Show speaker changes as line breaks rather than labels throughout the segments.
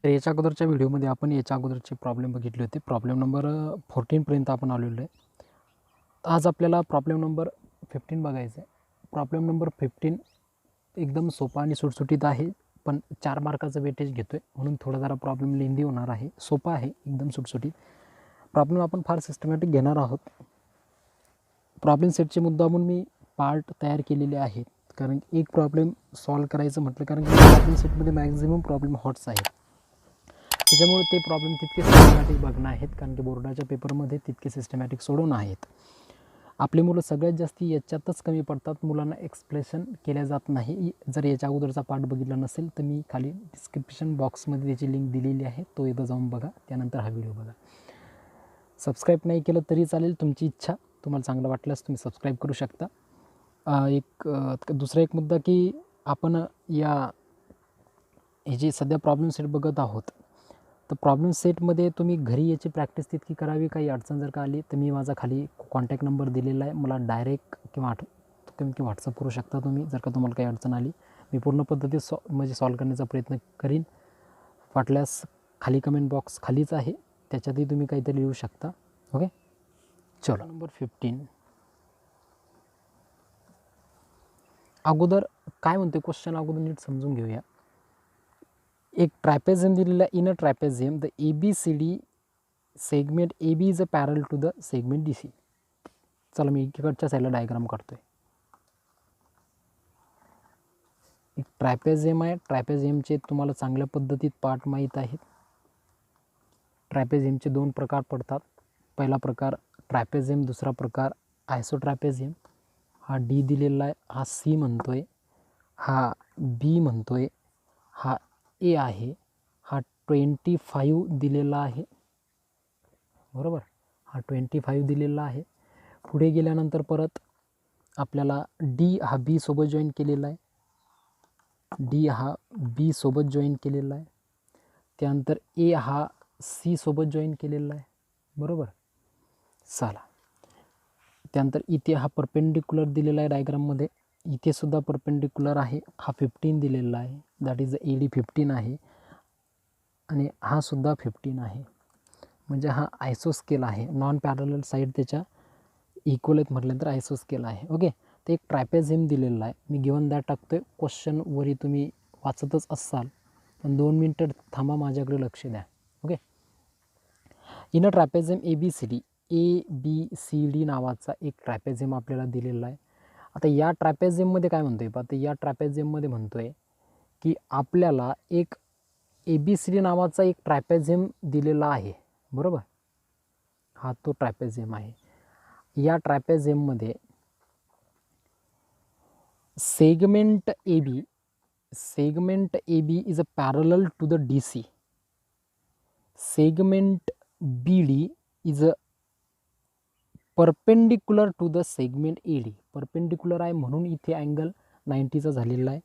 तर याच्या अगोदरच्या व्हिडिओमध्ये आपण याच्या अगोदरचे प्रॉब्लेम बघितले होते. प्रॉब्लेम नंबर 14 पर्यंत आपण आलेलो आहे. आज आपल्याला प्रॉब्लेम नंबर 15 बघायचा आहे. प्रॉब्लेम नंबर 15 एकदम सोपा आणि सुटसुटीत आहे, पण 4 मार्काचं वेटेज घेतोय म्हणून थोडा जरा प्रॉब्लेम लेंदी होणार आहे. सोपा आहे, एकदम सुटसुटीत. प्रॉब्लेम आपण फार सिस्टमॅटिक घेणार आहोत. प्रॉब्लेम सेटचे मुद्दामून मी पार्ट तयार केलेले आहेत, कारण एक प्रॉब्लेम सॉल्व करायचं म्हटलं, कारण की प्रॉब्लेम सेटमध्ये मॅक्झिमम प्रॉब्लेम हॉट्स आहेत. त्याच्यामुळे ते प्रॉब्लेम तितके सिस्टमॅटिक बघणं आहेत, कारण की बोर्डाच्या पेपरमध्ये तितके सिस्टमॅटिक सोडवणं आहेत. आपली मुलं सगळ्यात जास्त याच्यातच कमी पडतात, मुलांना एक्सप्लेशन केल्या जात नाही. जर याच्या अगोदरचा पार्ट बघितला नसेल तर मी खाली डिस्क्रिप्शन बॉक्समध्ये त्याची लिंक दिलेली आहे, तो एकदा जाऊन बघा, त्यानंतर हा व्हिडिओ बघा. सबस्क्राईब नाही केलं तरी चालेल, तुमची इच्छा. तुम्हाला चांगलं वाटल्यास तुम्ही सबस्क्राईब करू शकता. दुसरा एक मुद्दा की आपण हे जे सध्या प्रॉब्लेम सेट बघत आहोत, तर प्रॉब्लेम सेटमध्ये तुम्ही घरी याची प्रॅक्टिस तितकी करावी. काही अडचण जर का आली तर मी माझा खाली कॉन्टॅक्ट नंबर दिलेला आहे, मला डायरेक्ट किंवा व्हॉट्सअप करू शकता तुम्ही. जर का तुम्हाला काही अडचण आली, मी पूर्ण पद्धतीत म्हणजे सॉल्व करण्याचा प्रयत्न करीन. वाटल्यास खाली कमेंट बॉक्स खालीच आहे, त्याच्यातही तुम्ही काहीतरी लिहू शकता. ओके, चलो. नंबर 15 अगोदर काय म्हणते क्वेश्चन, अगोदर नीट समजून घेऊया. एक ट्रॅपेझियम दिलेला आहे. In a trapezium the ABCD segment AB is a parallel to the segment DC. चला मी इकडच्या साईडला डायग्राम काढतोय. एक ट्रॅपेझियम आहे. ट्रॅपेझियमचे तुम्हाला चांगल्या पद्धतीत पार्ट माहीत आहेत. ट्रॅपेझियमचे 2 प्रकार पडतात. पहिला प्रकार ट्रॅपेझियम, दुसरा प्रकार आयसोट्रॅपेझियम. हा D दिलेला आहे, हा C म्हणतोय, हा B म्हणतोय, हा A आहे, हा 25 दिलेला आहे. बरोबर, हा 25 दिलेला आहे. पुढे गेल्यानंतर परत आपल्याला D हा B सोबत जॉईन केलेला आहे, D हा B सोबत जॉईन केलेला आहे. त्यानंतर A हा C सोबत जॉईन केलेला आहे. बरोबर, चला. त्यानंतर इथे हा परपेंडिक्युलर दिलेला आहे डायग्राममध्ये, इथे सुद्धा परपेंडिक्युलर आहे. हा 15 दिलेला आहे, दॅट इज AD 15 आहे, आणि हा सुद्धा 15 आहे. म्हणजे हा आयसोस्केल आहे. नॉन पॅरलल साईड त्याच्या इक्वल आहेत म्हटल्यानंतर आयसोस्केल आहे. ओके, ते एक ट्रॅपेझियम दिलेला आहे. मी गिवन दॅट टाकतोय. क्वेश्चनवरी तुम्ही वाचतच असाल, पण 2 मिनटं थांबा, माझ्याकडे लक्ष द्या. Okay, in a trapezium ABCD नावाचा एक ट्रॅपेझियम आपल्याला दिलेला आहे. आता या ट्रॅपेझियममध्ये काय म्हणतोय, आता या ट्रॅपेझियममध्ये म्हणतोय की आपल्याला एक ABCD नावाचा एक ट्रॅपेझियम दिलेला आहे. बरोबर, हा तो ट्रॅपेझियम आहे. या ट्रॅपेझियममध्ये segment AB is a parallel to the DC. Segment BD is a perpendicular to the segment AD. Perpendicular आहे म्हणून इथे अँगल 90चा झालेला आहे.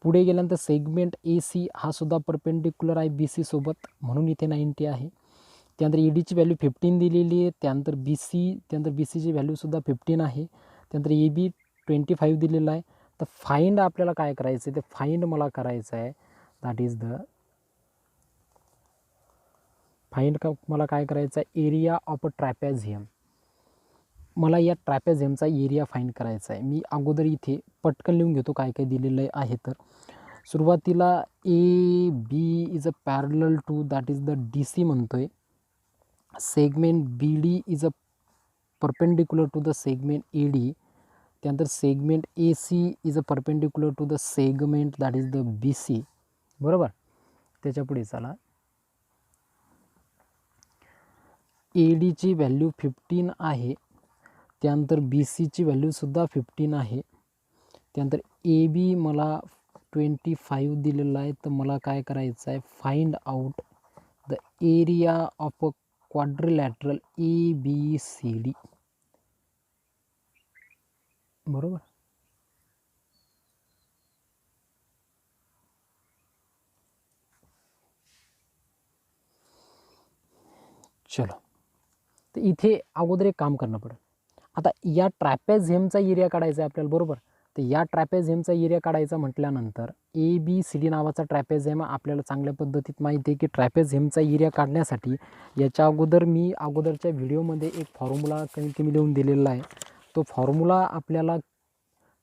पुढे गेल्यानंतर सेगमेंट AC हा सुद्धा परपेंडिक्युलर आहे BC सोबत, म्हणून इथे 90 आहे. त्यानंतर ADची व्हॅल्यू 15 दिलेली आहे. त्यानंतर BCची व्हॅल्यूसुद्धा 15 आहे. त्यानंतर AB 25 दिलेला आहे. तर फाइंड आपल्याला काय करायचं आहे, ते फाइंड मला करायचं आहे, दॅट इज द मला काय करायचं आहे, एरिया ऑफ अ ट्रॅपेझियम. मला या ट्रॅपेझियमचा एरिया फाइंड करायचा आहे. मी अगोदर इथे पटकन लिहून घेतो काय काय दिलेलं आहे. तर सुरुवातीला AB is a parallel to, that is the DC म्हणतोय. Segment BD is a perpendicular to the segment AD. त्यानंतर segment AC is a perpendicular to the segment that is the BC. बरोबर, त्याच्या पुढे चला. ADची व्हॅल्यू 15 आहे. त्यानंतर BCची व्हॅल्यूसुद्धा 15 आहे. त्यानंतर AB मला 25 दिलेला आहे. तर मला काय करायचं आहे, find out the area of a quadrilateral ABCD. बरोबर, चलो. तर इथे अगोदर एक काम करणं पडेल. आता या ट्रॅपेझियमचा एरिया काढायचा आहे आपल्याला. बरोबर, तर तर या ट्रॅपेझियमचा एरिया काढायचा म्हटल्यानंतर ABCD नावाचा ट्रॅपेझियम आपल्याला चांगल्या पद्धतीत माहिती आहे की ट्रॅपेझियमचा एरिया काढण्यासाठी याच्या अगोदर मी अगोदरच्या व्हिडिओमध्ये एक फॉर्म्युला कमीत कमी लिहून दिलेला आहे. तो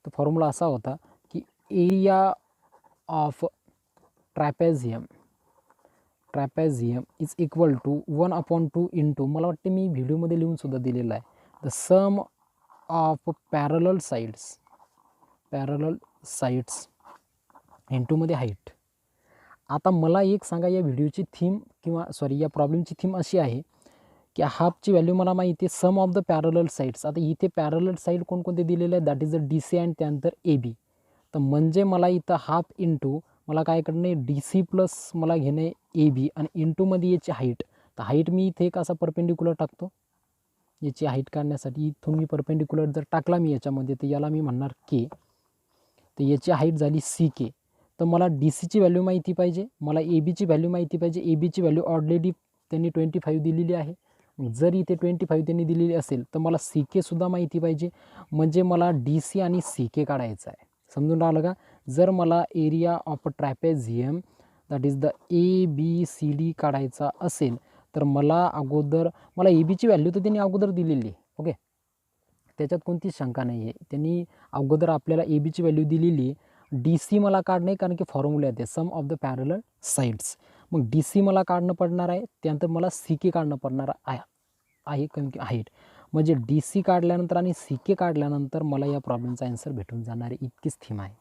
फॉर्म्युला असा होता की area of trapezium is equal to 1/2 into, मला वाटते मी व्हिडिओमध्ये लिहून सुद्धा दिलेला आहे, the sum of parallel sides इंटूमध्ये हाईट. आता मला एक सांगा, या व्हिडिओची थीम या प्रॉब्लेमची थीम अशी आहे की हाफची व्हॅल्यू मला माहिती आहे, सम ऑफ द पॅरलल साईड्स. आता इथे पॅरलल साईड कोणकोणते दिलेले आहेत, that is the DC and त्यानंतर AB. तर म्हणजे मला इथं हाफ इंटू मला काय करणे, DC प्लस मला घेणे AB आणि इंटूमध्ये याची हाईट. तर हाईट मी इथे एक असा परपेंडिक्युलर टाकतो याची हाईट काढण्यासाठी. इथून मी परपेंडिक्युलर जर टाकला मी याच्यामध्ये तर याला मी म्हणणार K. तर याची हाईट झाली CK. तर मला DCची व्हॅल्यू माहिती पाहिजे, मला ABची व्हॅल्यू माहिती पाहिजे. ABची व्हॅल्यू ऑलरेडी त्यांनी 25 दिलेली आहे. जर इथे 25 त्यांनी दिलेली असेल तर मला CK सुद्धा माहिती पाहिजे. म्हणजे मला DC आणि CK काढायचं आहे. समजून राहिलं का? जर मला area of trapezium that is the ABCD काढायचा असेल तर मला ABची व्हॅल्यू तर त्यांनी अगोदर दिलेली आहे. ओके, त्याच्यात कोणतीच शंका नाही आहे. त्यांनी अगोदर आपल्याला ABची व्हॅल्यू दिलेली आहे. DC मला काढणे कारण की फॉर्म्युला येते सम ऑफ द पॅरलल साईड्स. मग DC मला काढणं पडणार आहे, त्यानंतर मला CK काढणं पडणार आहे कारण की हाईट. म्हणजे DC काढल्यानंतर आणि CK काढल्यानंतर मला या प्रॉब्लेमचा आन्सर भेटून जाणार आहे. इतकीच थीम आहे.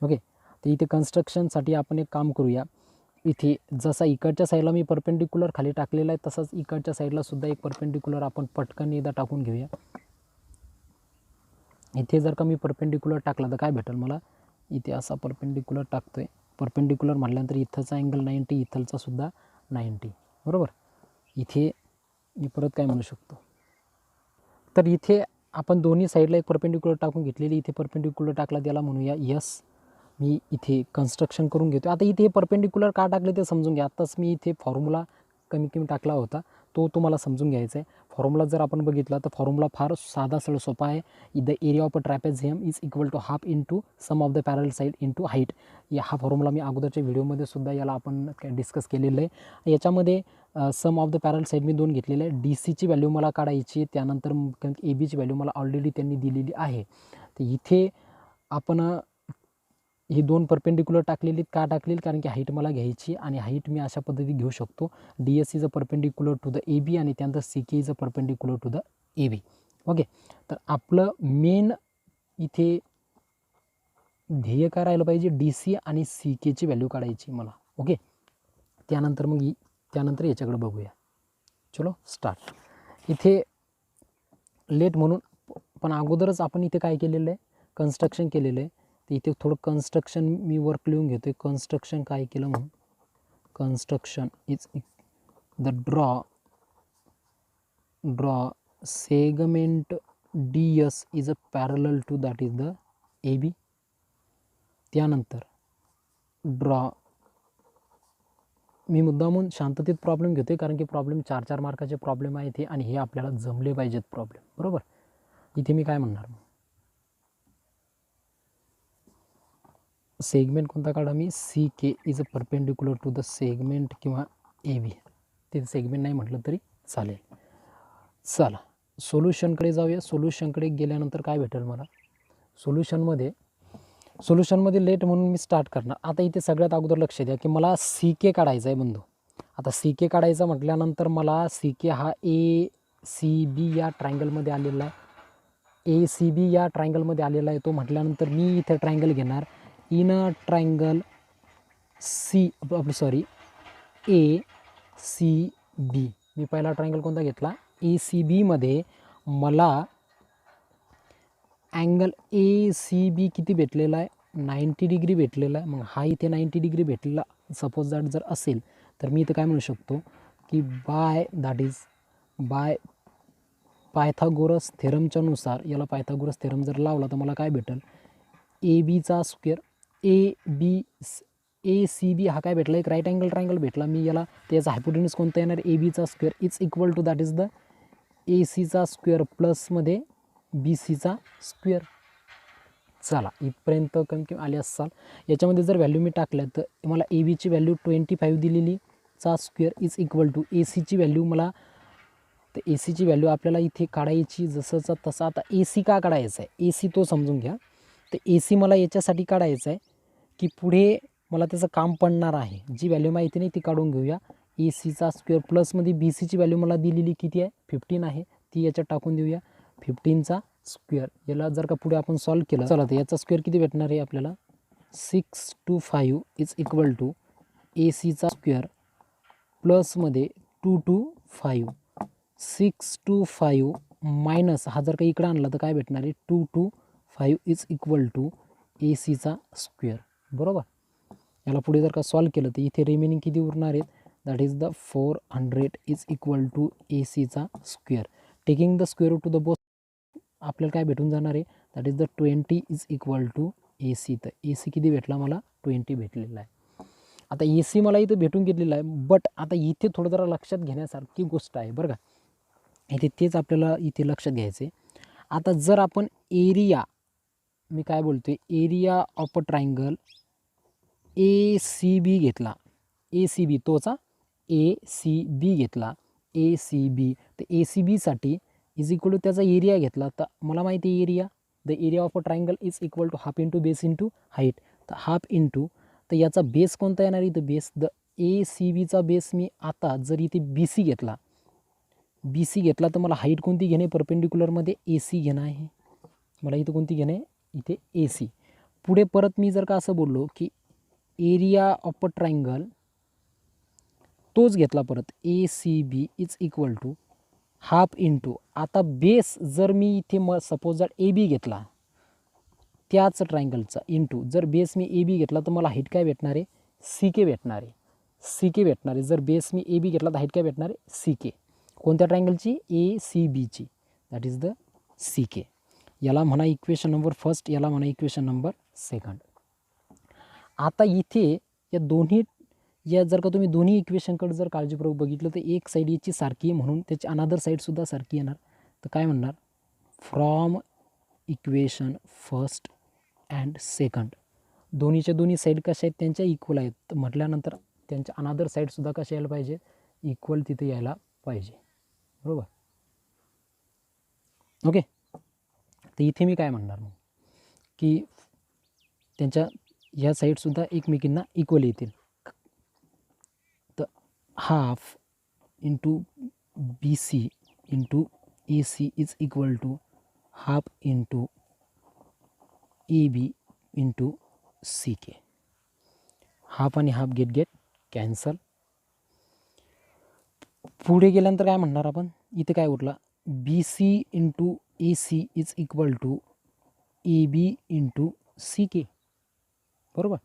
ओके, तर इथे कन्स्ट्रक्शनसाठी आपण एक काम करूया. इथे जसा इकडच्या साईडला मी परपेंडिक्युलर खाली टाकलेला आहे तसाच इकडच्या साईडला सुद्धा एक परपेंडिक्युलर आपण पटकन एकदा टाकून घेऊया. इथे जर का मी परपेंडिक्युलर टाकला तर काय भेटेल मला, इथे असा परपेंडिक्युलर टाकतोय. परपेंडिक्युलर म्हटल्यानंतर इथंचा अँगल 90, इथलचा सुद्धा 90, बरोबर. इथे मी परत काय म्हणू शकतो, तर इथे आपण दोन्ही साईडला एक परपेंडिक्युलर टाकून घेतलेली. इथे परपेंडिक्युलर टाकला त्याला म्हणूया यस. मी इथे कन्स्ट्रक्शन करून घेतो. आता इथे परपेंडिक्युलर का टाकले ते समजून घ्या. आत्ताच मी इथे फॉर्म्युला कमी टाकला होता, तो तुम्हाला समजून घ्यायचा आहे. फॉर्म्युला जर आपण बघितला तर फॉर्म्युला फार साधा सरळ सोपा आहे. The area of a trapezium is equal to half into sum of the parallel side into height. हा फॉर्म्युला मी अगोदरच्या व्हिडिओमध्ये सुद्धा याला आपण डिस्कस केलेलं आहे. याच्यामध्ये sum of the parallel side मी 2 घेतलेले आहे. DCची व्हॅल्यू मला काढायची, त्यानंतर ABची व्हॅल्यू मला ऑलरेडी त्यांनी दिलेली आहे. तर इथे आपण ही 2 परपेंडिक्युलर टाकलेली का टाकलेली, कारण की हाईट मला घ्यायची आणि हाईट मी अशा पद्धती घेऊ शकतो. DS is a perpendicular to the AB आणि त्यानंतर CK is a perpendicular to the AB. Okay, तर आपलं मेन इथे ध्येय काय राहिलं पाहिजे, DC आणि CKची व्हॅल्यू काढायची मला. ओके, त्यानंतर याच्याकडे बघूया. चलो स्टार्ट. इथे लेट म्हणून पण अगोदरच आपण इथे काय केलेलं आहे, कन्स्ट्रक्शन केलेलं आहे. तर इथे थोडं कन्स्ट्रक्शन मी वर्क लिहून घेतो आहे. कन्स्ट्रक्शन काय केलं म्हणून, construction is the draw segment DS is a parallel to that is the AB. त्यानंतर मी मुद्दामून शांततेत प्रॉब्लेम घेतो आहे कारण की प्रॉब्लेम 4 मार्काचे प्रॉब्लेम आहेत हे, आणि हे आपल्याला जमले पाहिजेत प्रॉब्लेम, बरोबर. इथे मी काय म्हणणार, सेगमेंट कोणता काढा मी, CK is a perpendicular to the segment किंवा AB. तिथे सेगमेंट नाही म्हटलं तरी चालेल. चला सोल्युशनकडे जाऊया. सोल्युशनकडे गेल्यानंतर काय भेटेल मला, सोल्युशनमध्ये लेट म्हणून मी स्टार्ट करणार. आता इथे सगळ्यात अगोदर लक्ष द्या की मला CK काढायचा आहे बंधू. आता CK काढायचा म्हटल्यानंतर मला CK हा ACB या ट्रायंगलमध्ये आलेला आहे. ACB या ट्रायंगलमध्ये आलेला आहे. तो म्हटल्यानंतर मी इथे ट्रायंगल घेणार इन अ ट्रायंगल ACB. मी पहिला ट्रायंगल कोणता घेतला, ACB मध्ये मला अँगल ACB किती भेटलेला आहे, 90 डिग्री भेटलेला आहे. मग हा इथे 90 डिग्री भेटलेला सपोज दॅट जर असेल तर मी इथं काय म्हणू शकतो की बाय पायथागोरस थेरमच्या नुसार, याला पायथागोरस थेरम जर लावला तर मला काय भेटेल, ABचा स्क्वेअर ACB हा काय भेटला, एक राईट अँगल ट्रायंगल भेटला. मी याला त्याचा हायपोटेन्यूज कोणता येणार, ABचा square is equal to that is the ACचा स्क्वेअर प्लसमध्ये BCचा स्क्वेअर. चला इथपर्यंत कमी कमी आले असाल. याच्यामध्ये जर व्हॅल्यू मी टाकल्या तर मला ए बीची व्हॅल्यू 25 दिलेली चा स्क्वेअर इज इक्वल टू ए सीची व्हॅल्यू मला, तर ए सीची व्हॅल्यू आपल्याला इथे काढायची जसंचा तसा. आता ए सी का काढायचा आहे, ए सी तो समजून घ्या. तर ए सी मला याच्यासाठी काढायचं आहे की पुढे मला त्याचं काम पडणार आहे. जी व्हॅल्यू माहिती नाही ती काढून घेऊया. ए सीचा स्क्वेअर प्लसमध्ये बी सीची व्हॅल्यू मला दिलेली किती आहे 15 आहे, ती याच्यात टाकून देऊया. 15चा स्क्वेअर याला जर का पुढे आपण सॉल्व केलं, चला तर याचा स्क्वेअर किती भेटणार आहे आपल्याला 625 इज इक्वल टू ए सीचा स्क्वेअर प्लसमध्ये 225. 625 मायनस हा जर का इकडं आणला तर काय भेटणार आहे 225 इज इक्वल टू ए सीचा स्क्वेअर. बरोबर. याला पुढे जर का सॉल्व केलं तर इथे रिमेनिंग किती उरणार आहेत, that is the 400 is equal to A सीचा square. Taking the square root to the both आपल्याला काय भेटून जाणार आहे, that is the 20 is equal to A C. तर ए सी किती भेटला मला 20 भेटलेला आहे. आता ए सी मला इथं भेटून घेतलेला आहे, बट आता इथे थोडं जरा लक्षात घेण्यासारखी गोष्ट आहे बरं का. इथे तेच आपल्याला इथे लक्षात घ्यायचं आहे. आता जर आपण एरिया, मी काय बोलतोय, area of a triangle A C B घेतला, A C B तोचा A C B घेतला, ए सी बी. तर ए सी बीसाठी इज इक्वल टू त्याचा एरिया घेतला, तर मला माहिती आहे area, the area of a triangle is equal to half into base into height. तर हाफ इंटू, तर याचा बेस कोणता येणार इथं बेस, द ए सी बीचा बेस मी आता जर इथे बी सी घेतला, बी सी घेतला तर मला हाईट कोणती घेणे परपेंडिक्युलरमध्ये ए सी घेणं आहे. मला इथं कोणती घेणे इथे ए सी. पुढे परत मी जर का असं बोललो की एरिया ऑफ अ ट्रायंगल तोच घेतला परत A C B is equal to half into, आता बेस जर मी इथे सपोज जर ए बी घेतला त्याच ट्रायंगलचा इंटू, जर बेस मी ए बी घेतला तर मला हाईट काय भेटणार आहे सी के भेटणार आहे, सी के भेटणार आहे. जर बेस मी ए बी घेतला तर हाईट काय भेटणार आहे सी के. कोणत्या ट्रायंगलची ए सी बीची, दॅट इज द सी के. याला म्हणा इक्वेशन नंबर फर्स्ट, याला म्हणा इक्वेशन नंबर सेकंड. आता इथे या दोन्ही, या जर का तुम्ही दोन्ही इक्वेशनकडे जर काळजीपूर्वक बघितलं तर एक साईड याची सारखी म्हणून त्याची अनादर साईडसुद्धा सारखी येणार. तर काय म्हणणार, from equation first and second, दोन्हीच्या दोन्ही साईड कशा आहेत त्यांच्या इक्वल आहेत म्हटल्यानंतर त्यांच्या अनादर साईडसुद्धा कशा यायला पाहिजे इक्वल तिथे यायला पाहिजे. बरोबर. ओके. तर इथे मी काय म्हणणार मग की त्यांच्या ह्या साईडसुद्धा एकमेकींना इक्वल येतील. तर half into B C into A C is equal to half into A B into C K. Half आणि हाफ गेट कॅन्सल. पुढे गेल्यानंतर काय म्हणणार आपण, इथे काय उरला B C into A C is equal to A B into C K. बरोबर.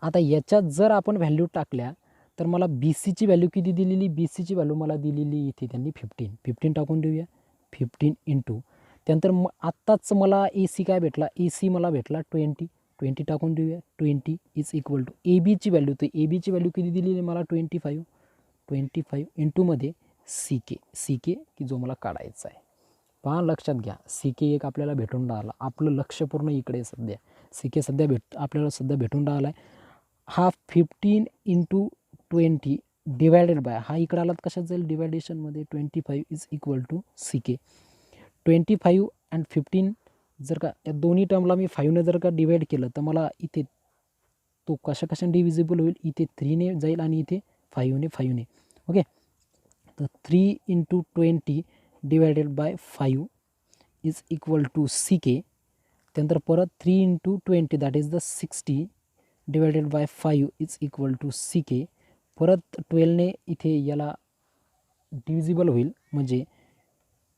आता याच्यात जर आपण व्हॅल्यू टाकल्या तर मला बी सीची व्हॅल्यू किती दिलेली, बी सीची व्हॅल्यू मला दिलेली इथे त्यांनी 15 टाकून देऊया. 15 इंटू त्यानंतर आत्ताच मला ए सी काय भेटला, ए सी मला भेटला 20 टाकून देऊया. 20 इज इक्वल टू ए बीची व्हॅल्यू, तर ए बीची व्हॅल्यू किती दिलेली मला 25 इंटूमध्ये सी के की जो मला काढायचा आहे. पहा लक्षात घ्या, सी के एक आपल्याला भेटून राहिला. आपलं लक्ष पूर्ण इकडे सध्या सी के सध्या आपल्याला सध्या भेटून राहिला आहे. हा 15 इंटू 20 डिवायडेड बाय, हा इकडे आलात कशात जाईल डिवायडेशनमध्ये, 25 is equal to C K. 25 and 15 जर का या दोन्ही टर्मला मी 5ने जर का डिवाईड केलं तर मला इथे तो कशाने डिव्हिजिबल होईल, इथे 3ने जाईल आणि इथे 5ने. ओके. तर 3 into 20 divided by 5 is equal to C K. त्यानंतर परत 3 into 20 that is the 60 divided by 5 is equal to C K. परत 12ने इथे याला डिव्हिजिबल होईल म्हणजे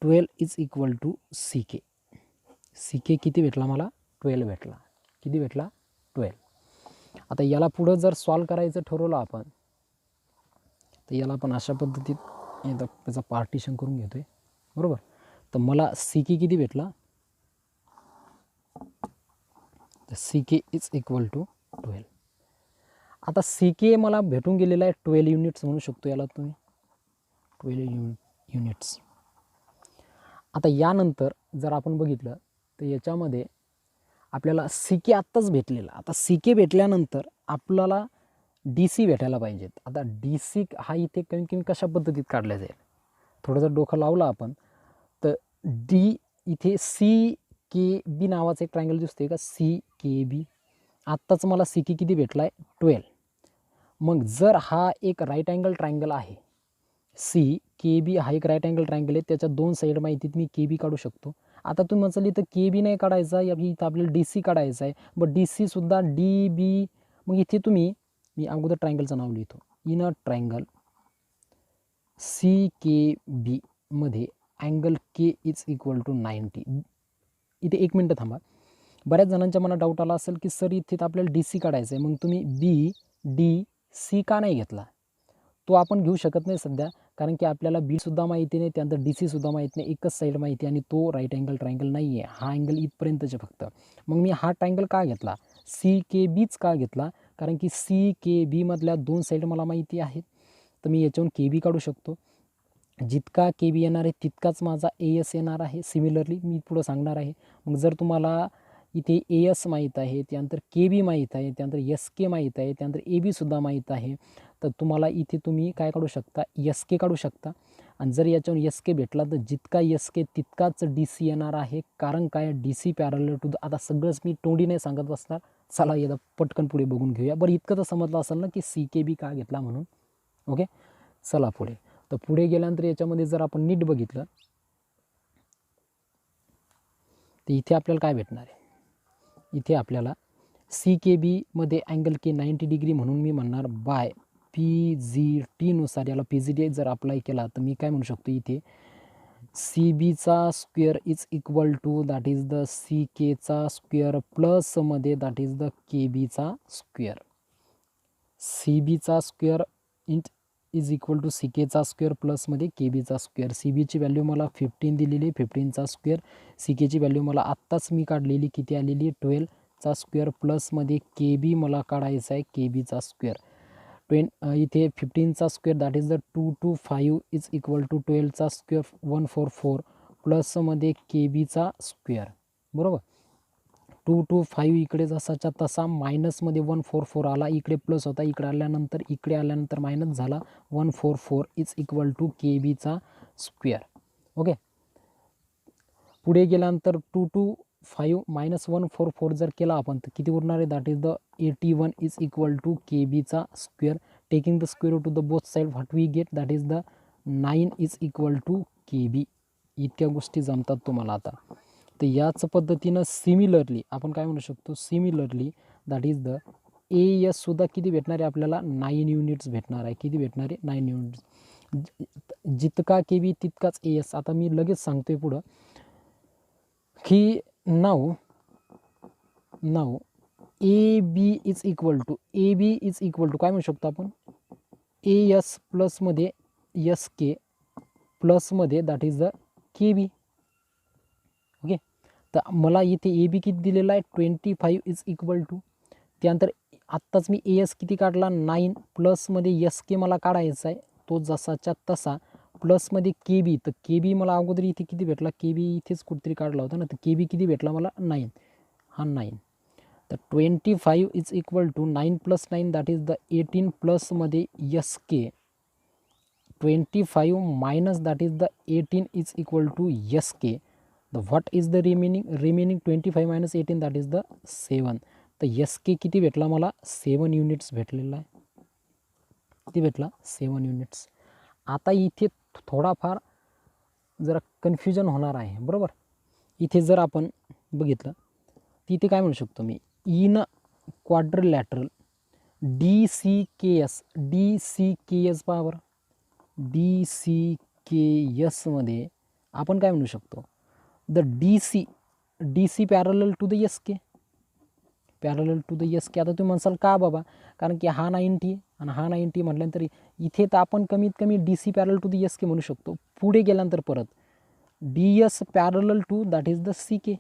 12 is equal to C K. C K किती भेटला मला 12 भेटला. किती भेटला 12. आता याला पुढं जर सॉल्व करायचं ठरवलं आपण तर याला आपण अशा पद्धतीत त्याचा पार्टिशन करून घेतोय. बरोबर. तर मला सी के किती भेटला, तर C K is equal to 12. आता सी के मला भेटून गेलेला आहे 12 युनिट्स म्हणू शकतो याला तुम्ही 12 युनिट्स. आता यानंतर जर आपण बघितलं तर याच्यामध्ये आपल्याला सी के आत्ताच भेटलेला. आता सी के भेटल्यानंतर आपल्याला डी सी भेटायला पाहिजेत. आता डी सी हा इथे कमीत कमी कशा पद्धतीत काढला जाईल, थोडं जर डोकं लावलं आपण तर डी इथे सी के बी नावाचा एक ट्रायंगल दिसतोय का, सी के बी. आत्ताच मला सी के किती भेटला आहे, 12. मग जर हा एक राईट अँगल ट्रायंगल आहे, सी के बी हा एक राईट अँगल ट्रायंगल आहे, त्याच्या दोन साईड माहितीत मी के बी काढू शकतो. आता तुम्ही म्हणाल इथं के बी नाही काढायचा, इथं आपल्याला डी सी काढायचा आहे. बट डी सी सुद्धा डी बी, मग इथे तुम्ही, मी अगोदर ट्रायंगलचं नाव लिहितो, in a triangle C K B मध्ये angle K is equal to 90. इथे 1 मिनटं थांबा. बऱ्याच जणांच्या मनात डाऊट आला असेल की सर इथे तर आपल्याला डी सी काढायचं आहे, मग तुम्ही बी डी सी का नाही घेतला. तो आपण घेऊ शकत नाही सध्या, कारण की आपल्याला बीसुद्धा माहिती नाही, त्यानंतर डी सीसुद्धा माहिती नाही, एकच साईड माहिती आणि तो राईट अँगल ट्रायंगल नाही आहे, हा अँगल इथपर्यंतचे फक्त. मग मी हा ट्रायंगल का घेतला, सी के बीच का घेतला, कारण की सी के बीमधल्या दोन साईड मला माहिती आहेत. तर मी याच्यावरून के बी काढू शकतो. जितका के बी येणार आहे तितकाच माझा ए एस येणार आहे. सिमिलरली मी पुढं सांगणार आहे. मग जर तुम्हाला इथे ए एस माहीत आहे, त्यानंतर के बी माहीत आहे, त्यानंतर एस के माहीत आहे, त्यानंतर ए बीसुद्धा माहीत आहे, तर तुम्हाला इथे तुम्ही काय काढू शकता, एस के काढू शकता. आणि जर याच्यावर एस के भेटला तर जितका एस के तितकाच डी सी येणार आहे. कारण काय, D C parallel to the, आता सगळंच मी तोंडी नाही सांगत बसणार, चला एकदा पटकन पुढे बघून घेऊया. बरं इतकं तर समजलं असेल ना की सी के बी का घेतला म्हणून. ओके, चला पुढे. तर पुढे गेल्यानंतर याच्यामध्ये जर आपण नीट बघितलं तर इथे आपल्याला काय भेटणार आहे, इथे आपल्याला सी के बीमध्ये अँगल के 90 डिग्री म्हणून मी म्हणणार बाय पी जी टीनुसार, याला पी जी टी जर अप्लाय केला तर मी काय म्हणू शकतो, इथे सी बीचा square is equal to that is the C केचा स्क्वेअर प्लसमध्ये दॅट इज द के बीचा स्क्वेअर. सी बीचा square is equal to C केचा स्क्वेअर प्लसमध्ये के बीचा स्क्वेअर. सी बीची व्हॅल्यू मला 15 दिलेली आहे, 15चा स्क्वेअर. सी केची व्हॅल्यू मला आत्ताच मी काढलेली किती आलेली आहे, 12चा स्क्वेअर प्लसमध्ये के बी मला काढायचा आहे, के बीचा स्क्वेअर. इथे 15चा square that is the 225 is equal to 12चा स्क्वेअर 144 प्लसमध्ये के बीचा स्क्वेअर. बरोबर, 225 इकडे जसाच्या तसा मायनसमध्ये 144 आला, इकडे प्लस होता, इकडे आल्यानंतर मायनस झाला, 144 इज इक्वल टू के बीचा स्क्वेअर. ओके, पुढे गेल्यानंतर 225 मायनस 144 जर केला आपण तर किती उरणार आहे, that is the 81 is equal to K बीचा square. Taking the square root to the both side what we get, that is the 9 is equal to K B. इतक्या गोष्टी जमतात तुम्हाला आता. तर याच पद्धतीनं सिमिलरली आपण काय म्हणू शकतो, similarly that is the A एससुद्धा किती भेटणार आहे आपल्याला, 9 युनिट्स भेटणार आहे. किती भेटणार आहे, 9 युनिट्स. जितका के बी तितकाच ए एस. आता मी लगेच सांगतोय पुढं की नाव A B is equal to काय म्हणू शकतो आपण, ए एस प्लसमध्ये एस के प्लसमध्ये that is the K B. Okay, तर मला इथे ए बी किती दिलेला आहे, 25 इज इक्वल टू, त्यानंतर आत्ताच मी ए एस किती काढला, 9 प्लसमध्ये एस के मला काढायचा आहे, तो जसाच्या तसा प्लसमध्ये के बी. तर के बी मला अगोदर इथे किती भेटला, के बी इथेच कुठेतरी काढला होता ना, तर के बी किती भेटला मला, 9. हा 9. तर 25 is equal to 9 plus 9 that is the 18 प्लसमध्ये S K, 25 minus that is the 18 is equal to S K. The what is the remaining 25 minus 18 that is the 7. तर एस के किती भेटला मला, 7 युनिट्स भेटलेला आहे. किती भेटला, 7 युनिट्स. आता इथे थोडाफार जरा कन्फ्युजन होणार आहे. बरोबर, इथे जर आपण बघितलं तर इथे काय म्हणू शकतो मी, in quadrilateral D C K S power D C K एसमध्ये आपण काय म्हणू शकतो, the D C parallel to the S K, आता तुम्ही म्हणसाल का बाबा, कारण की हा 90 आणि हा 90 म्हटल्यानंतर इथे तर आपण कमीत कमी D C parallel to the S K म्हणू शकतो. पुढे गेल्यानंतर परत D S parallel to that is the C K,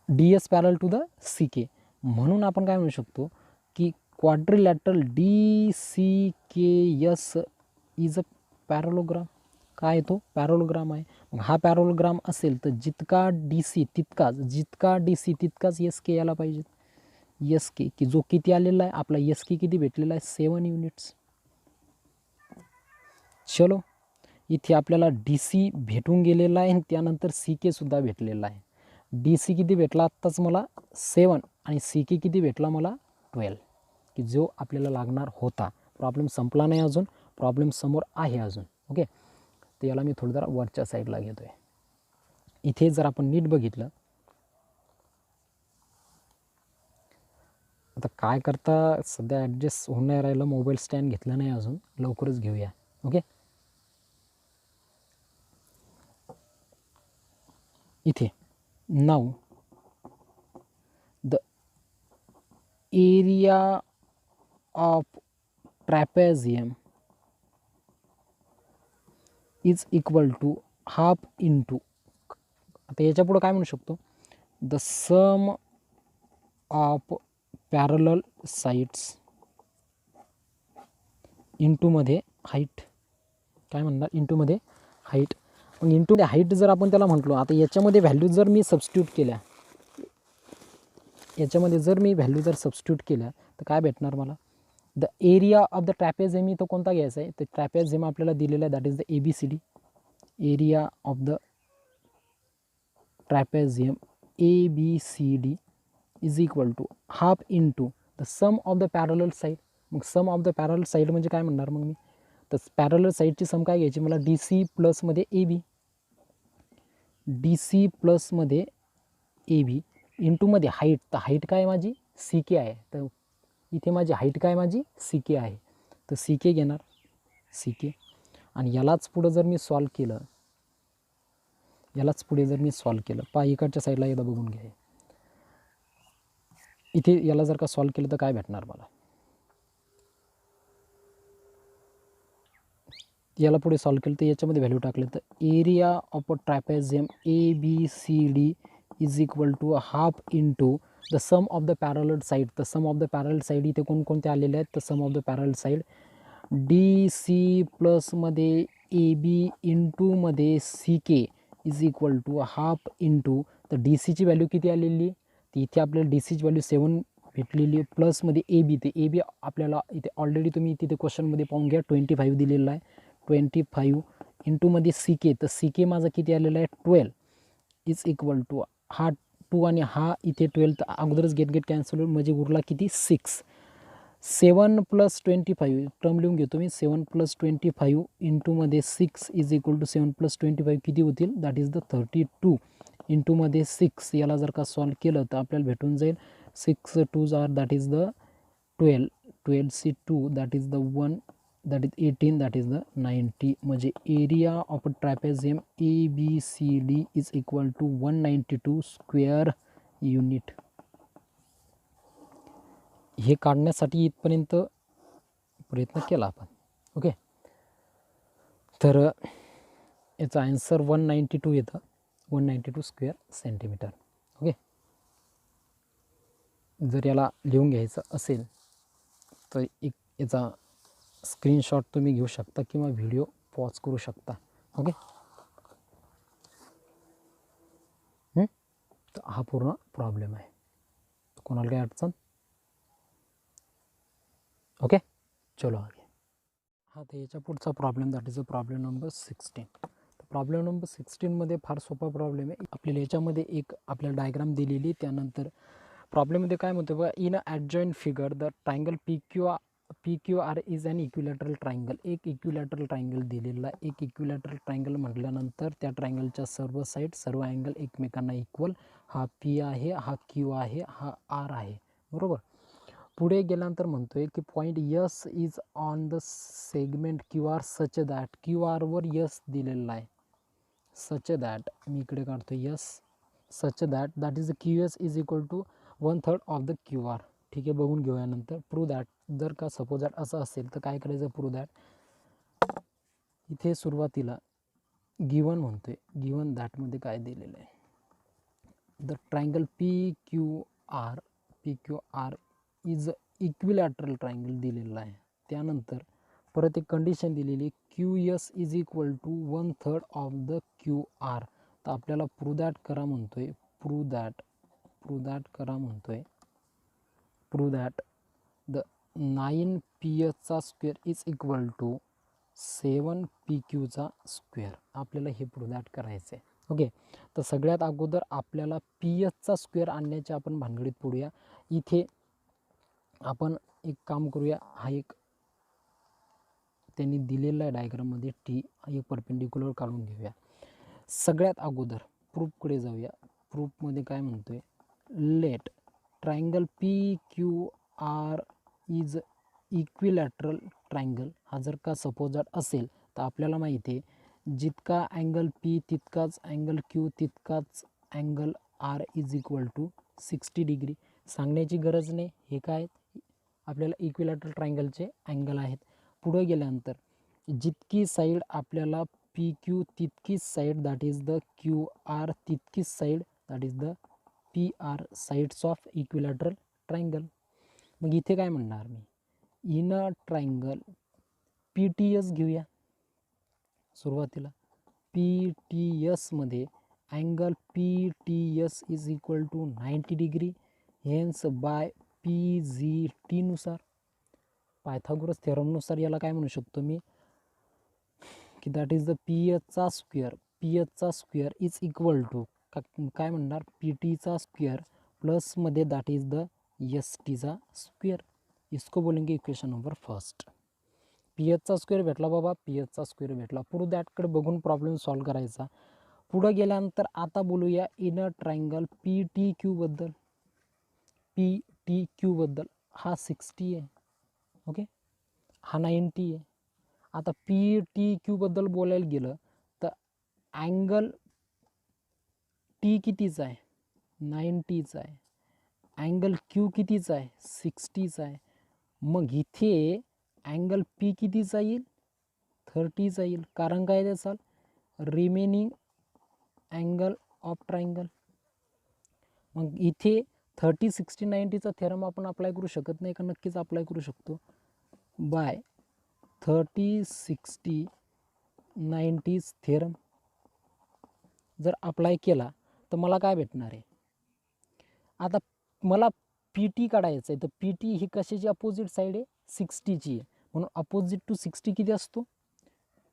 D S parallel to the C K. म्हणून आपण काय म्हणू शकतो की quadrilateral D C K S is a parallelogram. काय आहे तो पॅरोलोग्राम आहे. मग हा पॅरोलोग्राम असेल तर जितका डी सी तितकाच एस के यायला पाहिजे. एस के की जो किती आलेला आहे आपला एस के किती भेटलेला आहे 7 युनिट्स. चलो इथे आपल्याला डी सी भेटून गेलेला आहे आणि त्यानंतर सी के सुद्धा भेटलेला आहे. डी सी किती भेटला आत्ताच मला 7 आणि सी के किती भेटला मला 12 की जो आपल्याला लागणार होता. प्रॉब्लेम संपला नाही अजून, प्रॉब्लेम समोर आहे अजून. ओके, तर याला मी थोडं जरा वरच्या साईडला घेतो आहे. इथे जर आपण नीट बघितलं आता काय करता सध्या ॲडजस्ट होऊन नाही राहिलं, मोबाईल स्टँड घेतला नाही अजून, लवकरच घेऊया. ओके, इथे नाव the area of trapezium is equal to half into, आता याच्या पुढं काय म्हणू शकतो, the sum of parallel sides इंटूमध्ये हाईट, काय म्हणणार इंटूमध्ये हाईट. मग इंटूमध्ये हाईट जर आपण त्याला म्हटलो, आता याच्यामध्ये व्हॅल्यू जर मी सबस्टिट्यूट केल्या, याच्यामध्ये जर मी व्हॅल्यू जर सबस्टिट्यूट केल्या तर काय भेटणार मला, the area of the trapezium इथं कोणता घ्यायचा आहे, तर ट्रॅपेझियम आपल्याला दिलेला आहे, that is the ABCD. Area of the trapezium ABCD is equal to half into the sum of the parallel side. मग sum of the parallel side म्हणजे काय म्हणणार मग मी, तर पॅरलल साईडची सम काय घ्यायची मला, DC प्लसमध्ये AB, DC प्लसमध्ये AB इंटूमध्ये हाईट, तर हाईट काय माझी CK आहे, तर इथे माझी हाईट काय माझी CK आहे, तर CK घेणार CK. आणि यालाच पुढं जर मी सॉल्व केलं, यालाच पुढे जर मी सॉल्व केलं, पहा इकडच्या साईडला एकदा बघून घ्या, इथे याला जर का सॉल्व केलं तर काय भेटणार मला, याला पुढे सॉल्व केलं तर याच्यामध्ये व्हॅल्यू टाकले तर area of a trapezium ABCD is equal to half into the sum of the parallel side. तर sum of the parallel side इथे कोणकोणते आलेले आहेत, तर sum of the parallel side DC प्लसमध्ये AB इंटूमध्ये CK is equal to half into, तर DCची व्हॅल्यू किती आलेली, तर इथे आपल्याला DCची व्हॅल्यू 7 भेटलेली, प्लसमध्ये AB, ते AB आपल्याला इथे ऑलरेडी तुम्ही तिथे क्वेश्चनमध्ये पाहून घ्या 25 दिलेला आहे, 25 इंटूमध्ये CK, तर CK माझा किती आलेला आहे 12 इज इक्वल टू हा 2 आणि हा इथे 12, तर अगोदरच गेट कॅन्सल म्हणजे उरला किती 6. 7 + 25 टर्म लिहून घेतो मी, 7 + 25 इंटूमध्ये 6 इज इक्वल टू 7 + 25 किती होतील, दॅट इज द 32 इंटूमध्ये 6. याला जर का सॉल्व केलं तर आपल्याला भेटून जाईल 6 2s are that is the 12, 12C2 that is the 1, that is 18, that is the 90. म्हणजे area of trapezium ABCD is equal to 192 square unit. हे काढण्यासाठी इथपर्यंत प्रयत्न केला आपण. ओके, तर याचा आन्सर 192 येतं, 192 स्क्वेअर सेंटीमीटर. ओके, जर याला लिहून घ्यायचं असेल तर एक याचा स्क्रीनशॉट तुम्ही घेऊ शकता किंवा व्हिडिओ पॉज करू शकता. ओके, तर हा पूर्ण प्रॉब्लेम आहे, कोणाला काय अडचण. ओके, चलो आगे. हा, तर याच्या पुढचा problem that is a problem number 16. Problem number 16मध्ये फार सोपा प्रॉब्लेम आहे. आपल्याला याच्यामध्ये एक आपल्याला डायग्राम दिलेली, त्यानंतर प्रॉब्लेममध्ये काय म्हणतो बघा, in a adjoint figure the triangle PQR is an equilateral triangle. एक इक्विलॅटरल ट्रायंगल दिलेला आहे. एक इक्विलॅटरल ट्रायंगल म्हटल्यानंतर त्या ट्रायंगलच्या सर्व साईड सर्व अँगल एकमेकांना इक्वल, हा P आहे, हा Q आहे, हा R आहे, बरोबर. पुढे गेल्यानंतर म्हणतोय की point S is on the segment QR such that, QRवर S दिलेला आहे, सच दॅट मी इकडे काढतो S, such that that is QS is equal to 1/3 of the QR. ठीक आहे, बघून घेऊया नंतर. प्रूव्ह दॅट, जर का सपोज दॅट असं असेल तर काय करायचं, प्रूव्ह दॅट. इथे सुरुवातीला गिवन म्हणतोय, गिवन दॅटमध्ये काय दिलेलं आहे, the triangle PQR is equilateral triangle दिलेला आहे. त्यानंतर परत एक कंडिशन दिलेली Q S is equal to 1/3 of the Q R. तर आपल्याला प्रूव्ह दॅट करा म्हणतोय, प्रूव्ह दॅट करा म्हणतोय, prove that the 9ph square is equal to 7pq square. आपल्याला हे प्रूव्ह दॅट करायचं आहे. ओके, तर सगळ्यात अगोदर आपल्याला ph स्क्वेअर आणण्याच्या आपण भानगडीत पडूया. इथे आपण एक काम करूया, हा एक त्यांनी दिलेला आहे डायग्राममध्ये टी, एक परपेंडिक्युलर काढून घेऊया. सगळ्यात अगोदर प्रूफकडे जाऊया. प्रूफमध्ये काय म्हणतोय, let triangle P Q R is equilateral triangle. हा जर का सपोजर असेल तर आपल्याला माहिती आहे जितका अँगल पी तितकाच अँगल क्यू तितकाच angle R is equal to 60 degree. सांगण्याची गरज नाही, हे काय आपल्याला इक्विलॅटरल ट्रायंगलचे अँगल आहेत. पुढे गेल्यानंतर जितकी साईड आपल्याला पी क्यू तितकीच side that is the Q R तितकीच side that is the P R, sides of equilateral triangle. मग इथे काय म्हणणार मी, in a triangle P T S घेऊया. सुरुवातीला पी टी एसमध्ये angle P T S is equal to 90 degree. Hence by P G टीनुसार, पायथागोरस थेरमनुसार याला काय म्हणू शकतो मी, की दॅट इज द पी एचचा स्क्वेअर इज इक्वल टू काय म्हणणार, पी टीचा स्क्वेअर प्लसमध्ये दॅट इज द एस टीचा स्क्वेअर. इसको बोलेंगे इक्वेशन नंबर फर्स्ट. पी एचचा स्क्वेअर भेटला बाबा, पी एचचा स्क्वेअर भेटला. पुढे दॅटकडे बघून प्रॉब्लेम सॉल्व करायचा. पुढं गेल्यानंतर आता बोलूया in a triangle P T क्यूबद्दल. पी टी क्यूबद्दल हा 60 आहे, ओके, हा 90 आहे. आता पी टी क्यूबद्दल बोलायला गेलं तर अँगल टी कितीचा आहे, 90चा आहे. अँगल क्यू कितीचा आहे, 60चा आहे. मग इथे अँगल पी कितीचा येईल, 30चा येईल. कारण काय त्याचा रिमेनिंग अँगल ऑफ ट्रायंगल. मग इथे 30, 60, 90चा थेरम आपण अप्लाय करू शकत नाही का, नक्कीच अप्लाय करू शकतो. बाय 30, 60, 90 थेरम जर अप्लाय केला तर मला काय भेटणार आहे. आता मला पी टी काढायचं आहे, तर पी टी ही कशाची अपोजिट साईड आहे, 60ची आहे. म्हणून अपोजिट टू 60 किती असतो,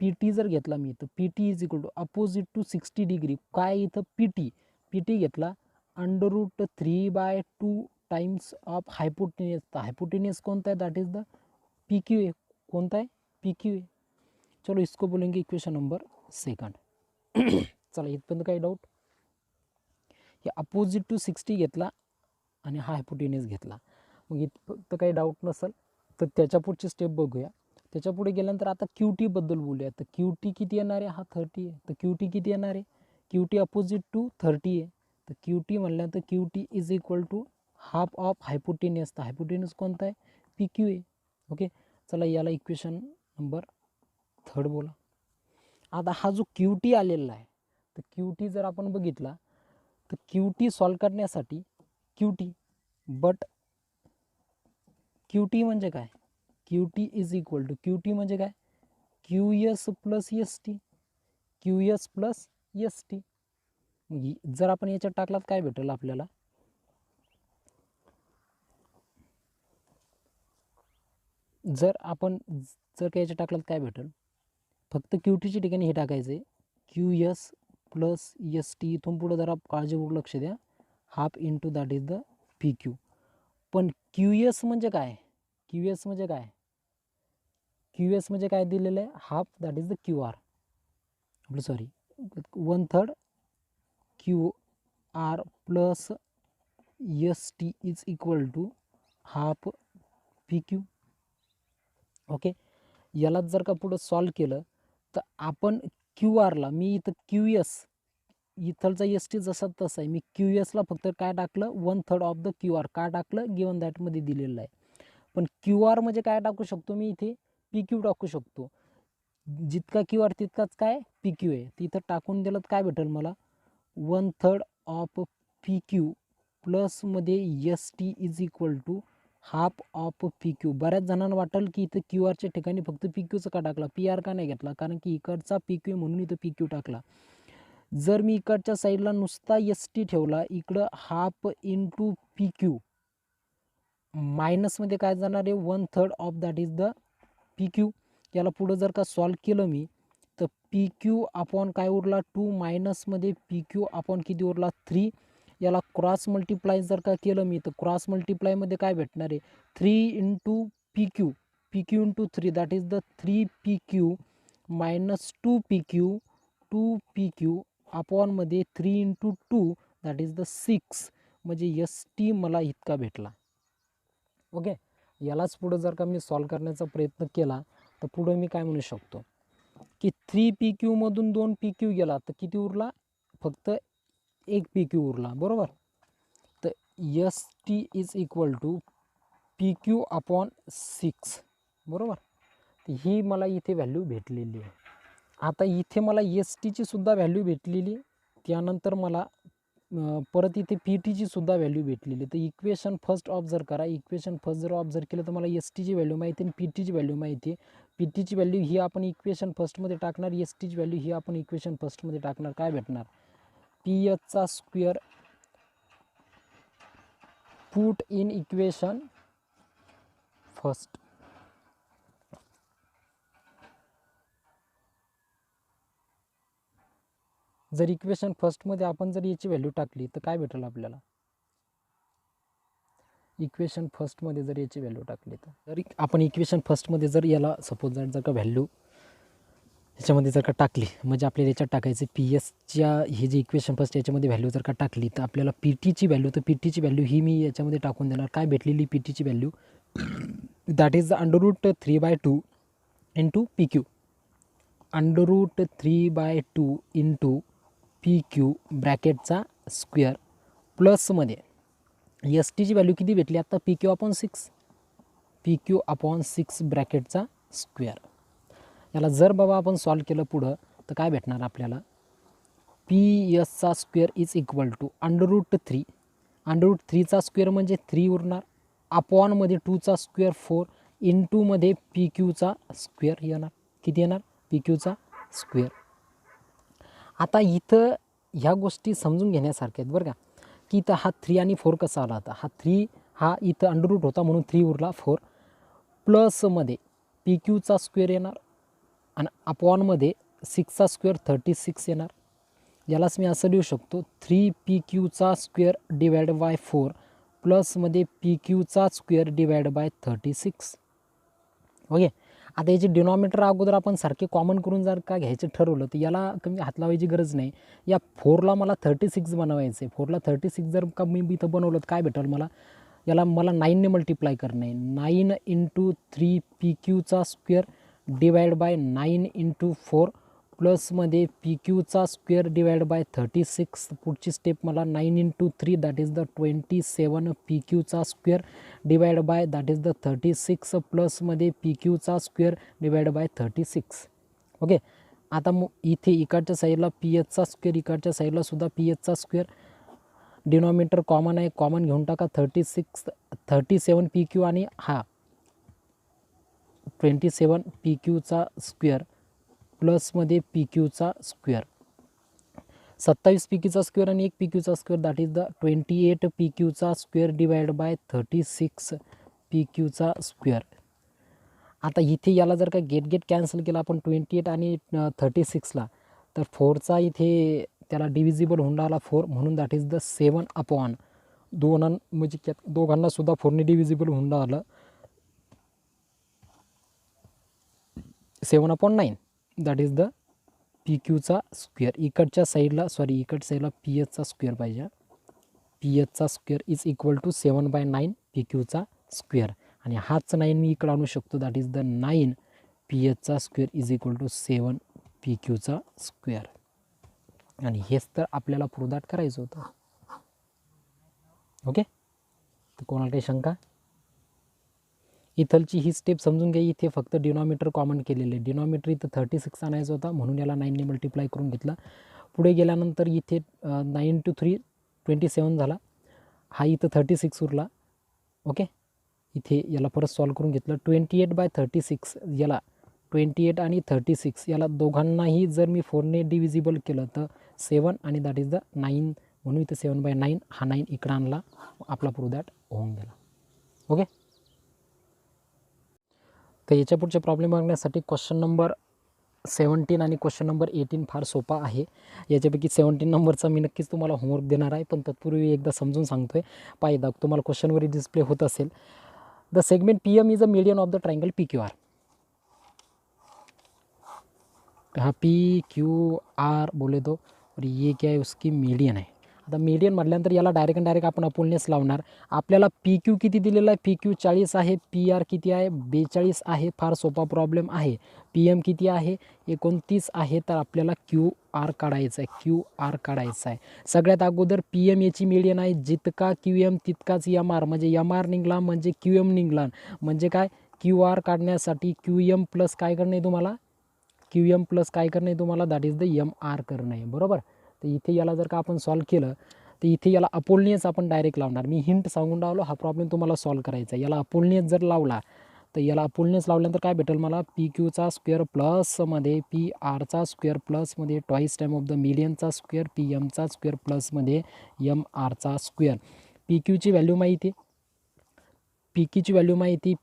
पी टी जर घेतला मी तर P T is equal to opposite to 60 degree. काय इथं पी टी घेतला √3/2 टाइम्स ऑफ हायपोटेनियस. तर हायपोटेनियस कोणता आहे, that is the P Q A. कोणता आहे, पी क्यू ए. चलो इसको बोलेंगे इक्वेशन नंबर सेकंड. चला इथपर्यंत काही डाऊट. हे अपोजिट टू 60 घेतला आणि हा हायपोटेनियस घेतला. मग इथं काही डाऊट नसेल तर त्याच्या पुढची स्टेप बघूया. त्याच्या पुढे गेल्यानंतर आता क्यू टीबद्दल बोलूया. तर क्यू टी किती येणार आहे, हा 30 आहे. तर क्यू टी किती येणार आहे, क्यू टी अपोजिट टू 30 आहे. तर क्यू टी म्हणल्यानंतर Q T is equal to half of hypotenuse. तर हायपोटेनियस कोणता आहे, पी क्यू आहे. ओके, चला याला इक्वेशन नंबर थर्ड बोला. आता हा जो क्यू टी आलेला आहे, तर क्यू टी जर आपण बघितला तर क्यू टी सॉल्व करण्यासाठी Q T, but Q T म्हणजे काय, Q T is equal to Q T म्हणजे काय, Q S plus S T, Q S plus S T. जर आपण याच्यात टाकलात काय भेटेल आपल्याला, जर का याच्यात टाकलात काय भेटेल, फक्त क्यू टीच्या ठिकाणी हे टाकायचं आहे Q S plus S T. इथून पुढं जरा काळजीपूर्वक लक्ष द्या, half into that is the P Q. पण क्यू एस म्हणजे काय, क्यू एस म्हणजे काय, क्यू एस म्हणजे काय दिलेलं आहे, half that is the Q R, आपलं sorry 1/3 Q R plus S T is equal to half P Q. Okay, यालाच जर का पुढं सॉल्व केलं तर आपण क्यू आरला, मी इथं क्यू एस इथलचा एस टी जसा तसा आहे, मी क्यू एसला फक्त काय टाकलं 1/3 ऑफ द क्यू आर. काय टाकलं, गिवन दॅटमध्ये दिलेलं आहे. पण क्यू आर म्हणजे काय टाकू शकतो मी इथे, पी क्यू टाकू शकतो. जितका क्यू आर तितकाच काय पी क्यू आहे. तिथं टाकून दिलं तर काय भेटेल मला, 1/3 ऑफ पी क्यू प्लसमध्ये S T is equal to half of P Q. बऱ्याच जणांना वाटेल की इथं क्यू आरच्या ठिकाणी फक्त पी क्यूचं का टाकला, पी आर का नाही घेतला, कारण की इकडचा पी क्यू म्हणून इथं पी क्यू टाकला. जर मी इकडच्या साईडला नुसता एस टी ठेवला, इकडं हाफ इंटू पी क्यू, मायनसमध्ये काय जाणार आहे 1/3 of that is the P Q. याला पुढं जर का सॉल्व केलं मी तर पी क्यू अपॉन काय उरला 2 मायनसमध्ये पी क्यू अपॉन किती उरला 3. याला क्रॉस मल्टिप्लाय जर का केलं मी तर क्रॉस मल्टिप्लायमध्ये काय भेटणार आहे 3 into P Q, P Q into 3 that is the 3 P Q minus 2 P Q, 2 P Q अपॉनमध्ये 3 इंटू 2 दॅट इज द 6. म्हणजे एस टी मला इतका भेटला. ओके, यालाच पुढं जर का मी सॉल्व करण्याचा प्रयत्न केला तर पुढं मी काय म्हणू शकतो की 3 पी क्यूमधून 2 पी क्यू गेला तर किती उरला, फक्त 1 पी क्यू उरला, बरोबर. तर S T is equal to P Q upon 6, बरोबर. तर ही मला इथे व्हॅल्यू भेटलेली आहे. आता इथे मला एस टीची सुद्धा व्हॅल्यू भेटलेली, त्यानंतर मला परत इथे पी टीची सुद्धा व्हॅल्यू भेटलेली. तर इक्वेशन फर्स्ट ऑब्झर्व करा. इक्वेशन फर्स्ट जर ऑब्झर्व केलं तर मला एस टीची व्हॅल्यू माहिती आहे आणि पी टीची व्हॅल्यू माहिती आहे. पी टीची व्हॅल्यू ही आपण इक्वेशन फर्स्टमध्ये टाकणार, एस टीची व्हॅल्यू ही आपण इक्वेशन फर्स्टमध्ये टाकणार. काय भेटणार, पी एचचा square put in equation first. जर इक्वेशन फर्स्टमध्ये आपण जर याची व्हॅल्यू टाकली तर काय भेटेल आपल्याला, इक्वेशन फर्स्टमध्ये जर याची व्हॅल्यू टाकली तर आपण इक्वेशन फर्स्टमध्ये जर याला सपोज जर का व्हॅल्यू याच्यामध्ये जर का टाकली, म्हणजे आपल्याला याच्यात टाकायचं पी एसच्या हे जे इक्वेशन फर्स्ट याच्यामध्ये व्हॅल्यू जर का टाकली तर आपल्याला पी टीची व्हॅल्यू, तर पी टीची व्हॅल्यू ही मी याच्यामध्ये टाकून देणार. काय भेटलेली पी टीची value, that is the √3/2 into P Q, √3/2 into P Q ब्रॅकेटचा स्क्वेअर प्लसमध्ये एस टीची व्हॅल्यू किती भेटली आता, P Q upon 6, P Q upon 6 ब्रॅकेटचा स्क्वेअर. याला जर बाबा आपण सॉल्व केलं पुढं तर काय भेटणार आपल्याला, पी एसचा स्क्वेअर इज इक्वल टू √3, √3चा स्क्वेअर म्हणजे 3 उरणार, अपॉनमध्ये 2चा स्क्वेअर 4 इंटूमध्ये पी क्यूचा स्क्वेअर येणार. किती येणार, पी क्यूचा स्क्वेअर. आता इथं ह्या गोष्टी समजून घेण्यासारख्या आहेत बरं का, की इथं हा 3 आणि 4 कसा आला, आता हा 3 हा इथं √ होता म्हणून 3 उरला, 4 प्लसमध्ये पी क्यूचा स्क्वेअर येणार आणि अपॉनमध्ये 6चा स्क्वेअर 36 येणार. यालाच मी असं लिहू शकतो 3 पी क्यूचा स्क्वेअर डिवाइड बाय 4 प्लसमध्ये पी क्यूचा स्क्वेअर डिवाइड बाय 36. ओके, आता याचे डिनॉमिनेटर अगोदर आपण सारखे कॉमन करून जर का घ्यायचं ठरवलं तर याला कमी हात लावायची गरज नाही. या 4ला मला 36 बनवायचं आहे. 4ला 36 जर का मी इथं बनवलं तर काय भेटेल मला, याला मला 9ने मल्टिप्लाय करणं आहे. 9 इंटू 3 पी क्यूचा स्क्वेअर डिवाइड बाय 9 इंटू 4 प्लसमध्ये पी क्यूचा स्क्वेअर डिवाइड बाय 36. पुढची स्टेप मला 9 into 3 that is the 27 P क्यूचा square divide by that is the 36 प्लसमध्ये पी क्यूचा स्क्वेअर डिवाइड बाय 36. ओके, आता मग इथे इकडच्या साईडला पी एचचा स्क्वेअर, इकडच्या साईडला सुद्धा पी एचचा स्क्वेअर, डिनॉमिनेटर कॉमन आहे, कॉमन घेऊन टाका. 37 पी क्यू आणि हा 27 पी क्यूचा स्क्वेअर प्लसमध्ये पी क्यूचा स्क्वेअर, 27 पी क्यूचा स्क्वेअर आणि 1 पी क्यूचा square that is the 28 P क्यूचा स्क्वेअर डिवाइड बाय 36 पी क्यूचा स्क्वेअर. आता इथे याला जर का गेट कॅन्सल केला आपण 28 आणि 36ला तर 4चा इथे त्याला डिव्हिजिबल होऊन राहिला 4 म्हणून दॅट इज द 7 अपॉन म्हणजे दोघांना सुद्धा 4ने डिव्हिजिबल होऊन राहिलं 7/9 दॅट इज द पी क्यूचा स्क्वेअर. इकडच्या साईडला इकडच्या साईडला पी एचचा स्क्वेअर पाहिजे. पी एचचा square is equal to 7/9 P क्यूचा स्क्वेअर आणि हाच 9 मी इकडं आणू शकतो दॅट इज द 9 पी एचचा square is equal to 7 P क्यूचा स्क्वेअर. आणि हेच तर आपल्याला प्रूव्ह दॅट करायचं होतं. ओके, तर कोणाला काही शंका, इथलची ही स्टेप समजून घ्या. इथे फक्त डिनॉमिनेटर कॉमन केलेले, डिनॉमिनेटर इथं 36 आणायचं होता म्हणून याला 9ने मल्टिप्लाय करून घेतला. पुढे गेल्यानंतर इथे 9 इंटू 3 27 झाला, हा इथं 36 उरला. ओके, इथे याला परत सॉल्व करून घेतलं. 28/36 याला 28 आणि 36 याला दोघांनाही जर मी 4ने डिव्हिजिबल केलं तर 7 आणि दॅट इज द 9, म्हणून इथे 7/9 हा 9 इकडं आणला, आपला प्रूव्ह दॅट होऊन गेला. ओके. तर याच्या पुढचे प्रॉब्लेम बघण्यासाठी क्वेश्चन नंबर 17 आणि क्वेश्चन नंबर 18 फार सोपा आहे. याच्यापैकी 17 नंबरचा मी नक्कीच तुम्हाला होमवर्क देणार आहे, पण तत्पूर्वी एकदा समजून सांगतोय. पाहिदा तुम्हाला क्वेश्चनवर डिस्प्ले होत असेल. The segment PM is a median of the triangle PQR. हा PQR बोले तो और ये क्या है, उसकी मीडियन आहे. आता मीडियन म्हटल्यानंतर याला डायरेक्ट आपण अपोलनेस लावणार. आपल्याला PQ किती दिलेला आहे, PQ 40 आहे, PR किती आहे 42 आहे. फार सोपा प्रॉब्लेम आहे. PM किती आहे 29 आहे. तर आपल्याला QR काढायचं आहे, QR काढायचं आहे. सगळ्यात अगोदर PM याची मीडियन आहे, जितका QM तितकाच MR, म्हणजे MR निघला म्हणजे QM निघला. म्हणजे काय, QR काढण्यासाठी QM प्लस काय करणं आहे तुम्हाला, QM प्लस काय करणं आहे तुम्हाला, दॅट इज द MR करणं आहे. बरोबर. तर इथे याला जर का आपण सॉल्व केलं तर इथे याला अपोलनियस आपण डायरेक्ट लावणार. मी हिंट सांगून राहिलो, हा प्रॉब्लेम तुम्हाला सॉल्व करायचा आहे. याला अपोलनियस जर लावला तर याला अपोलनियस लावल्यानंतर काय भेटेल मला, PQचा स्क्वेअर प्लसमध्ये PRचा स्क्वेअर प्लसमध्ये ट्वाईस टाईम ऑफ द मीडियनचा स्क्वेअर, PMचा स्क्वेअर प्लसमध्ये MRचा स्क्वेअर. PQची व्हॅल्यू माहिती, PQची व्हॅल्यू माहिती,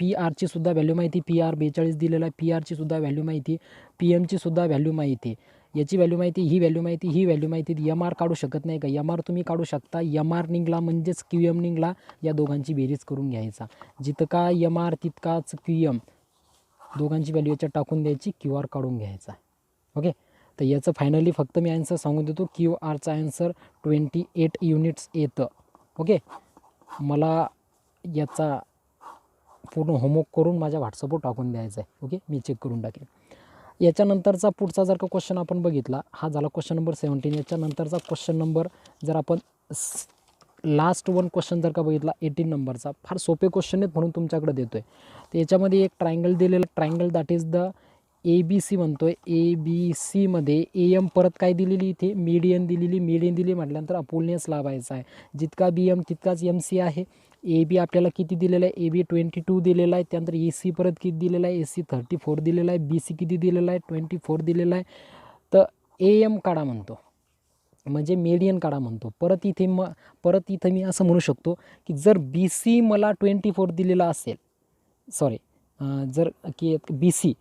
PRची सुद्धा व्हॅल्यू माहिती. PR 42 दिलेला आहे, PRची सुद्धा व्हॅल्यू माहिती, PMची सुद्धा व्हॅल्यू माहिती. याची व्हॅल्यू माहिती, ही व्हॅल्यू माहिती, ही व्हॅल्यू माहिती. MR काढू शकत नाही का, MR तुम्ही काढू शकता. MR निघला म्हणजेच QM निघला. या दोघांची बेरीज करून घ्यायचा. जितका MR तितकाच QM, दोघांची व्हॅल्यू याच्यात टाकून द्यायची, QR काढून घ्यायचा. ओके. तर याचं फायनली फक्त मी आन्सर सांगून देतो. QRचा आन्सर 28 युनिट्स येतं. ओके. मला याचा पूर्ण होमवर्क करून माझ्या व्हॉट्सअपवर टाकून द्यायचा आहे. ओके. मी चेक करून टाकेन. याच्यानंतरचा पुढचा जर का क्वेश्चन आपण बघितला, हा झाला क्वेश्चन नंबर 17. याच्यानंतरचा क्वेश्चन नंबर जर आपण लास्ट वन क्वेश्चन जर का बघितला 18 नंबरचा, फार सोपे क्वेश्चन आहेत म्हणून तुमच्याकडे देतो आहे. तर याच्यामध्ये एक ट्रायंगल दिलेलं, triangle that is the ABC म्हणतोय. ABCमध्ये AM परत काय दिलेली, इथे मीडियन दिलेली. मीडियन दिली म्हटल्यानंतर अपोलनियस लावायचा आहे. जितका BM तितकाच MC आहे. AB आपल्याला किती दिलेला आहे, AB 22 दिलेला आहे. त्यानंतर AC परत किती दिलेला आहे, AC 34 दिलेला आहे. BC किती दिलेला आहे, 24 दिलेला आहे. तर AM काढा म्हणतो, म्हणजे मीडियन काढा म्हणतो. परत इथे मी असं म्हणू शकतो की जर BC मला 24 दिलेला असेल, सॉरी जर की BC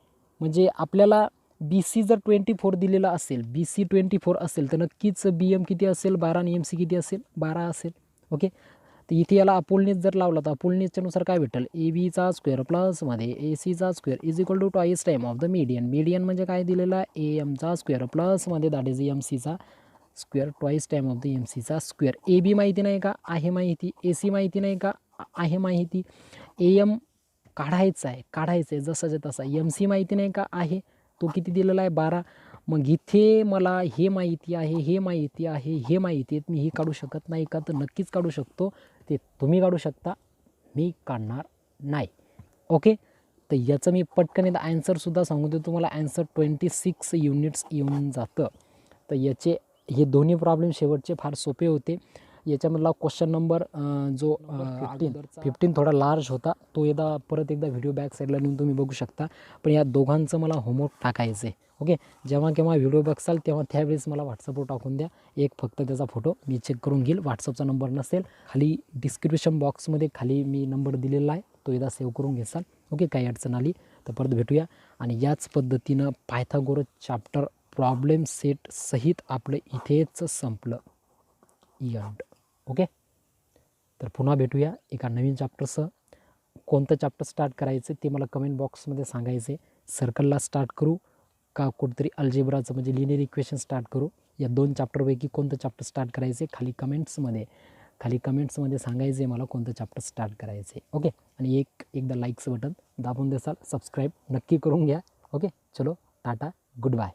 म्हणजे आपल्याला BC जर 24 दिलेला असेल, BC 24 असेल तर नक्कीच BM किती असेल 12 आणि MC किती असेल 12 असेल. ओके. तर इथे याला अपोलनियस जर लावला तर अपोलनियसच्या नुसार काय भेटेल, ABचा स्क्वेअर प्लसमध्ये ACचा square is equal to twice time of the median. Median म्हणजे काय दिलेला, AMचा स्क्वेअर प्लसमध्ये दॅट इज MCचा square twice time of the MCचा स्क्वेअर. AB माहिती नाही का, आहे माहिती. AC माहिती नाही का, आहे माहिती. AM काढायचं आहे जसाच्या तसा. MC माहिती नाही का, आहे. तो किती दिलेला आहे 12. मग इथे मला हे माहिती आहे, हे माहिती आहे, हे माहिती आहेत. मी हे काढू शकत नाही का, तर नक्कीच काढू शकतो. ते तुम्ही काढू शकता, मी काढणार नाही. ओके. तर याचं मी पटकन एकदा आन्सरसुद्धा सांगू देतो तुम्हाला. आन्सर 26 युनिट्स येऊन जातं. तर याचे हे दोन्ही प्रॉब्लेम शेवटचे फार सोपे होते. याच्यामधला क्वेश्चन नंबर जो 15 थोडा लार्ज होता, तो परत एकदा व्हिडिओ बॅक साईडला नेऊन तुम्ही बघू शकता. पण या दोघांचं मला होमवर्क टाकायचं आहे. ओके. जेव्हा केव्हा व्हिडिओ बघसाल तेव्हा त्यावेळेस मला व्हॉट्सअपवर टाकून द्या. एक फक्त त्याचा फोटो मी चेक करून घेईल. व्हॉट्सअपचा नंबर नसेल, खाली डिस्क्रिप्शन बॉक्समध्ये खाली मी नंबर दिलेला आहे, तो एकदा सेव्ह करून घेसाल. ओके. काही अडचण आली तर परत भेटूया. आणि याच पद्धतीनं पायथागोरस चॅप्टर प्रॉब्लेम सेट सहित आपलं इथेच संपलं. एंड. ओके. तर पुन्हा भेटूया एका नवीन चॅप्टरसह. कोणतं चॅप्टर स्टार्ट करायचं ते मला कमेंट बॉक्समध्ये सांगायचे. सर्कलला स्टार्ट करू का कुठेतरी अल्जेब्राचं म्हणजे लिनियर इक्वेशन स्टार्ट करू, या 2 चॅप्टरपैकी कोणतं चॅप्टर स्टार्ट करायचे खाली कमेंट्समध्ये सांगायचे मला कोणतं चॅप्टर स्टार्ट करायचे. ओके. आणि एकदा लाईक्स बटन दाबून देसाल, सबस्क्राईब नक्की करून घ्या. ओके. चलो टाटा, गुड बाय.